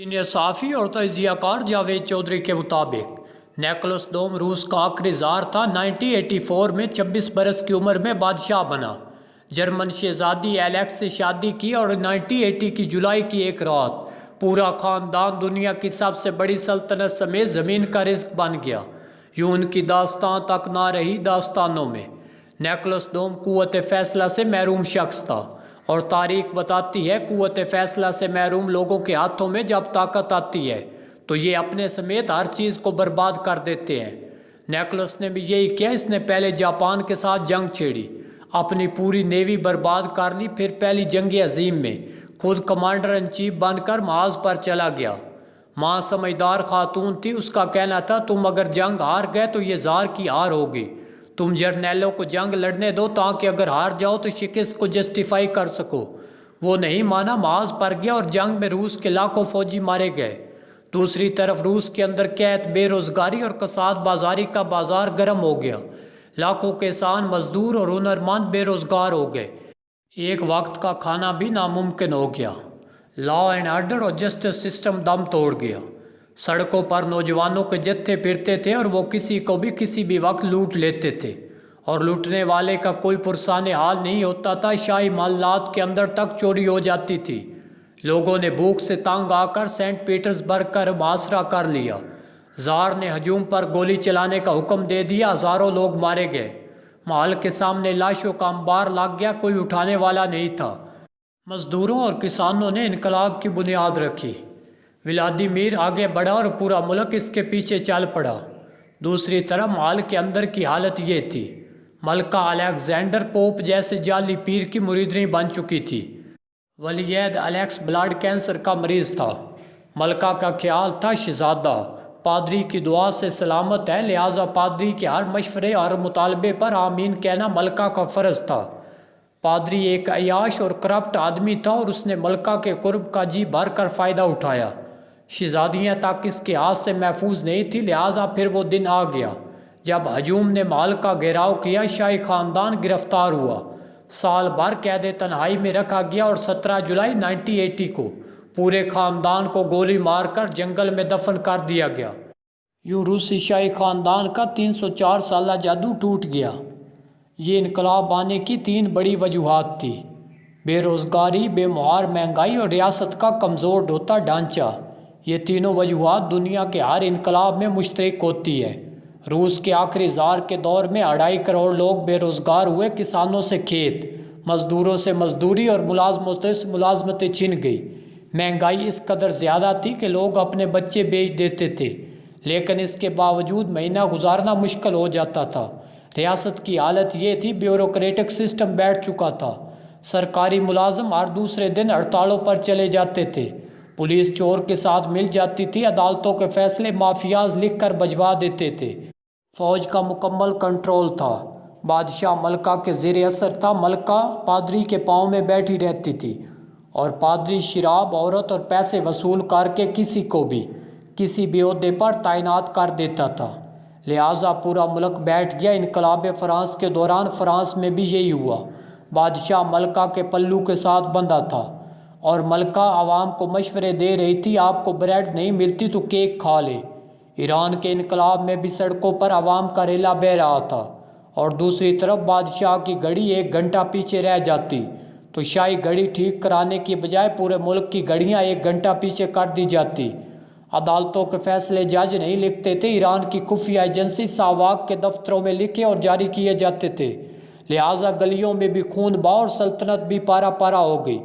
Senior صحافی اور تجزیہ کار جاوید چودھری کے مطابق نیکولس دوم روس کا آخری زار تھا۔ 1984 میں 26 برس کی عمر میں بادشاہ بنا۔ جرمن شہزادی ایلیکس سے شادی کی اور 1980 کی جولائی کی ایک رات پورا خاندان دنیا کی سب سے بڑی سلطنت سمیت زمین کا رزق بن گیا۔ یوں ان کی داستان تک نہ رہی داستانوں میں۔ نیکولس دوم قوت فیصلہ سے محروم شخص تھا اور تاریخ بتاتی ہے قوت فیصلہ سے محروم لوگوں کے ہاتھوں میں جب طاقت آتی ہے تو یہ اپنے سمیت ہر چیز کو برباد کر دیتے ہیں۔ نیکولس نے بھی یہی کیا۔ اس نے پہلے جاپان کے ساتھ جنگ چھیڑی، اپنی پوری نیوی برباد کر لی، پھر پہلی جنگ عظیم میں خود کمانڈر ان چیف بن کر محاذ پر چلا گیا۔ ماں سمجھدار خاتون تھی، اس کا کہنا تھا تم اگر جنگ ہار گئے تو یہ زار کی ہار ہوگی، تم جرنیلوں کو جنگ لڑنے دو تاکہ اگر ہار جاؤ تو شکست کو جسٹیفائی کر سکو۔ وہ نہیں مانا، محاذ پر گیا اور جنگ میں روس کے لاکھوں فوجی مارے گئے۔ دوسری طرف روس کے اندر قحط، بے روزگاری اور کساد بازاری کا بازار گرم ہو گیا۔ لاکھوں کسان، مزدور اور ہنرمند بے روزگار ہو گئے۔ ایک وقت کا کھانا بھی ناممکن ہو گیا۔ لا اینڈ آرڈر اور جسٹس سسٹم دم توڑ گیا۔ سڑکوں پر نوجوانوں کے جتھے پھرتے تھے اور وہ کسی کو بھی کسی بھی وقت لوٹ لیتے تھے اور لوٹنے والے کا کوئی پرسان حال نہیں ہوتا تھا۔ شاہی محلات کے اندر تک چوری ہو جاتی تھی۔ لوگوں نے بھوک سے تنگ آ کر سینٹ پیٹرز برگ کا محاصرہ کر لیا۔ زار نے ہجوم پر گولی چلانے کا حکم دے دیا، ہزاروں لوگ مارے گئے۔ محل کے سامنے لاشوں کا انبار لگ گیا، کوئی اٹھانے والا نہیں تھا۔ مزدوروں اور کسانوں نے انقلاب کی بنیاد رکھی۔ ولادیمیر آگے بڑھا اور پورا ملک اس کے پیچھے چل پڑا۔ دوسری طرف محل کے اندر کی حالت یہ تھی، ملکہ الیگزینڈر پوپ جیسے جعلی پیر کی مریدنی بن چکی تھی۔ ولیعہد الیکس بلڈ کینسر کا مریض تھا۔ ملکہ کا خیال تھا شہزادہ پادری کی دعا سے سلامت ہے، لہٰذا پادری کے ہر مشورے اور مطالبے پر آمین کہنا ملکہ کا فرض تھا۔ پادری ایک عیاش اور کرپٹ آدمی تھا اور اس نے ملکہ کے قرب کا جی بھر کر فائدہ اٹھایا۔ شہزادیاں تک اس کے ہاتھ سے محفوظ نہیں تھی، لہٰذا پھر وہ دن آ گیا جب ہجوم نے محل کا گھیراؤ کیا۔ شاہی خاندان گرفتار ہوا، سال بھر قید تنہائی میں رکھا گیا اور 17 جولائی 1980 کو پورے خاندان کو گولی مار کر جنگل میں دفن کر دیا گیا۔ یوں روسی شاہی خاندان کا 304 سالہ جادو ٹوٹ گیا۔ یہ انقلاب آنے کی 3 بڑی وجوہات تھی: بے روزگاری، بے مہار مہنگائی اور ریاست کا کمزور ہوتا ڈھانچہ۔ یہ تینوں وجوہات دنیا کے ہر انقلاب میں مشترک ہوتی ہے۔ روس کے آخری زار کے دور میں 2.5 کروڑ لوگ بے روزگار ہوئے، کسانوں سے کھیت، مزدوروں سے مزدوری اور ملازموں سے ملازمتیں چھن گئی۔ مہنگائی اس قدر زیادہ تھی کہ لوگ اپنے بچے بیچ دیتے تھے، لیکن اس کے باوجود مہینہ گزارنا مشکل ہو جاتا تھا۔ ریاست کی حالت یہ تھی، بیوروکریٹک سسٹم بیٹھ چکا تھا۔ سرکاری ملازم ہر دوسرے دن ہڑتالوں پر چلے جاتے تھے، پولیس چور کے ساتھ مل جاتی تھی، عدالتوں کے فیصلے مافیاز لکھ کر بھجوا دیتے تھے۔ فوج کا مکمل کنٹرول تھا۔ بادشاہ ملکہ کے زیر اثر تھا۔ ملکہ پادری کے پاؤں میں بیٹھی رہتی تھی اور پادری شراب، عورت اور پیسے وصول کر کے کسی کو بھی کسی بھی عہدے پر تعینات کر دیتا تھا، لہٰذا پورا ملک بیٹھ گیا۔ انقلاب فرانس کے دوران فرانس میں بھی یہی ہوا۔ بادشاہ ملکہ کے پلو کے ساتھ بندھا تھا اور ملکہ عوام کو مشورے دے رہی تھی، آپ کو بریڈ نہیں ملتی تو کیک کھا لے۔ ایران کے انقلاب میں بھی سڑکوں پر عوام کا ریلا بہہ رہا تھا اور دوسری طرف بادشاہ کی گھڑی 1 گھنٹہ پیچھے رہ جاتی تو شاہی گھڑی ٹھیک کرانے کی بجائے پورے ملک کی گھڑیاں 1 گھنٹہ پیچھے کر دی جاتی۔ عدالتوں کے فیصلے جج نہیں لکھتے تھے، ایران کی خفیہ ایجنسی ساواک کے دفتروں میں لکھے اور جاری کیے جاتے تھے، لہٰذا گلیوں میں بھی خون بہا اور سلطنت بھی پارا پارا ہو گئی۔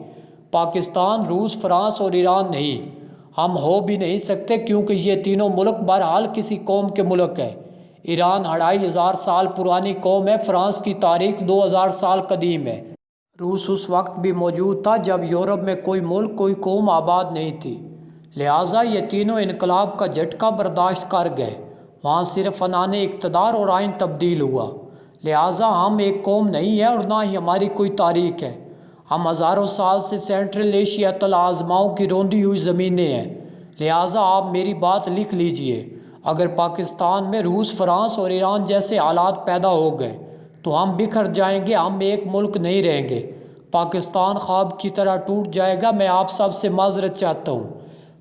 پاکستان، روس، فرانس اور ایران نہیں، ہم ہو بھی نہیں سکتے کیونکہ یہ تینوں ملک بہرحال کسی قوم کے ملک ہیں۔ ایران 2500 سال پرانی قوم ہے، فرانس کی تاریخ 2000 سال قدیم ہے۔ روس اس وقت بھی موجود تھا جب یورپ میں کوئی ملک، کوئی قوم آباد نہیں تھی، لہٰذا یہ تینوں انقلاب کا جھٹکا برداشت کر گئے۔ وہاں صرف عنان اقتدار اور آئین تبدیل ہوا، لہٰذا ہم ایک قوم نہیں ہیں اور نہ ہی ہماری کوئی تاریخ ہے۔ ہم ہزاروں سال سے سینٹرل ایشیا تل آزماؤں کی روندی ہوئی زمینیں ہیں، لہٰذا آپ میری بات لکھ لیجئے۔ اگر پاکستان میں روس، فرانس اور ایران جیسے حالات پیدا ہو گئے تو ہم بکھر جائیں گے، ہم ایک ملک نہیں رہیں گے۔ پاکستان خواب کی طرح ٹوٹ جائے گا۔ میں آپ سب سے معذرت چاہتا ہوں،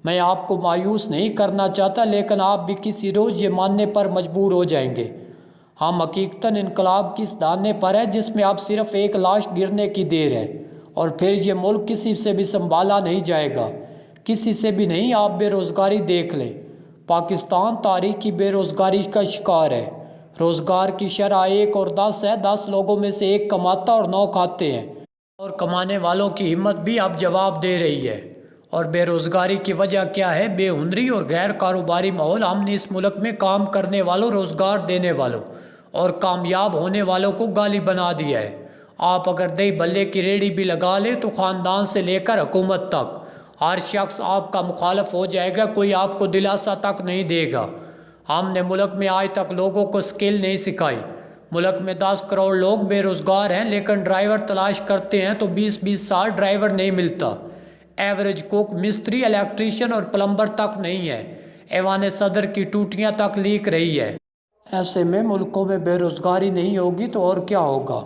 میں آپ کو مایوس نہیں کرنا چاہتا، لیکن آپ بھی کسی روز یہ ماننے پر مجبور ہو جائیں گے۔ ہم حقیقتاً انقلاب کی اس دانے پر ہے جس میں اب صرف ایک لاش گرنے کی دیر ہے، اور پھر یہ ملک کسی سے بھی سنبھالا نہیں جائے گا، کسی سے بھی نہیں۔ آپ بے روزگاری دیکھ لیں، پاکستان تاریخی بے روزگاری کا شکار ہے۔ روزگار کی شرح 1 اور 10 ہے، 10 لوگوں میں سے 1 کماتا اور 9 کھاتے ہیں، اور کمانے والوں کی ہمت بھی اب جواب دے رہی ہے۔ اور بے روزگاری کی وجہ کیا ہے؟ بے ہنری اور غیر کاروباری ماحول۔ ہم نے اس ملک میں کام کرنے والوں، روزگار دینے والوں اور کامیاب ہونے والوں کو گالی بنا دیا ہے۔ آپ اگر دہی بھلے کی ریڑھی بھی لگا لیں تو خاندان سے لے کر حکومت تک ہر شخص آپ کا مخالف ہو جائے گا، کوئی آپ کو دلاسا تک نہیں دے گا۔ ہم نے ملک میں آج تک لوگوں کو اسکل نہیں سکھائی۔ ملک میں 10 کروڑ لوگ بے روزگار ہیں، لیکن ڈرائیور تلاش کرتے ہیں تو 20-20 سال ڈرائیور نہیں ملتا۔ ایوریج کوک، مستری، الیکٹریشین اور پلمبر تک نہیں ہے۔ ایوان صدر کی ٹوٹیاں تک لیک رہی ہے۔ ایسے میں ملکوں میں بے روزگاری نہیں ہوگی تو اور کیا ہوگا؟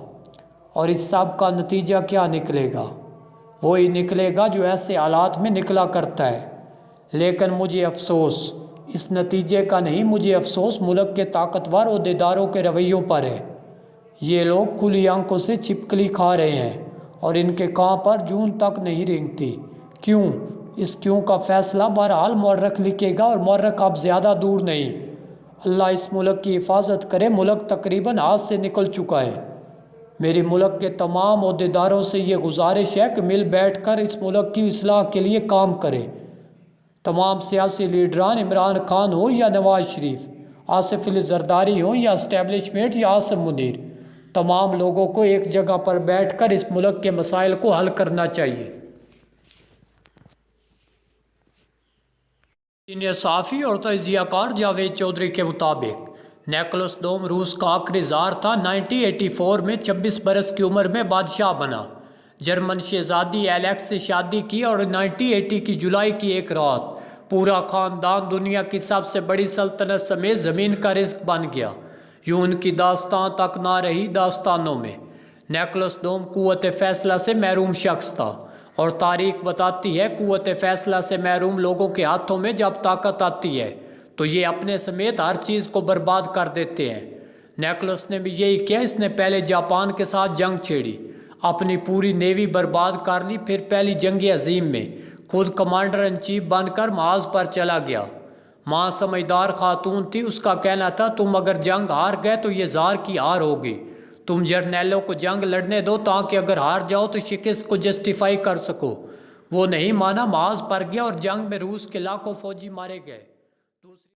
اور اس سب کا نتیجہ کیا نکلے گا؟ وہی نکلے گا جو ایسے حالات میں نکلا کرتا ہے۔ لیکن مجھے افسوس اس نتیجے کا نہیں، مجھے افسوس ملک کے طاقتور عہدیداروں کے رویوں پر ہے۔ یہ لوگ کھلی آنکھوں سے چھپکلی کھا رہے ہیں اور ان کے کان پر جون تک نہیں رینگتی۔ کیوں؟ اس کیوں کا فیصلہ بہرحال مورخ لکھے گا، اور مورخ اب زیادہ دور نہیں۔ اللہ اس ملک کی حفاظت کرے۔ ملک تقریباً ہاتھ سے نکل چکا ہے۔ میری ملک کے تمام عہدیداروں سے یہ گزارش ہے کہ مل بیٹھ کر اس ملک کی اصلاح کے لیے کام کریں۔ تمام سیاسی لیڈران، عمران خان ہو یا نواز شریف، آصف علی زرداری ہو یا اسٹیبلشمنٹ یا عاصم منیر، تمام لوگوں کو ایک جگہ پر بیٹھ کر اس ملک کے مسائل کو حل کرنا چاہیے۔ سینئر صحافی اور تجزیہ کار جاوید چودھری کے مطابق نیکولس دوم روس کا آخری زار تھا۔ 1984 میں 26 برس کی عمر میں بادشاہ بنا۔ جرمن شہزادی ایلیکس سے شادی کی اور 1980 کی جولائی کی ایک رات پورا خاندان دنیا کی سب سے بڑی سلطنت سمیت زمین کا رزق بن گیا۔ یوں ان کی داستان تک نہ رہی داستانوں میں۔ نیکولس دوم قوت فیصلہ سے محروم شخص تھا، اور تاریخ بتاتی ہے قوت فیصلہ سے محروم لوگوں کے ہاتھوں میں جب طاقت آتی ہے تو یہ اپنے سمیت ہر چیز کو برباد کر دیتے ہیں۔ نیکولس نے بھی یہی کیا۔ اس نے پہلے جاپان کے ساتھ جنگ چھیڑی، اپنی پوری نیوی برباد کر لی، پھر پہلی جنگ عظیم میں خود کمانڈر ان چیف بن کر محاذ پر چلا گیا۔ ماں سمجھدار خاتون تھی، اس کا کہنا تھا تم اگر جنگ ہار گئے تو یہ زار کی ہار ہوگی، تم جرنیلوں کو جنگ لڑنے دو تاکہ اگر ہار جاؤ تو شکست کو جسٹیفائی کر سکو۔ وہ نہیں مانا، محاذ پر گیا اور جنگ میں روس کے لاکھوں فوجی مارے گئے۔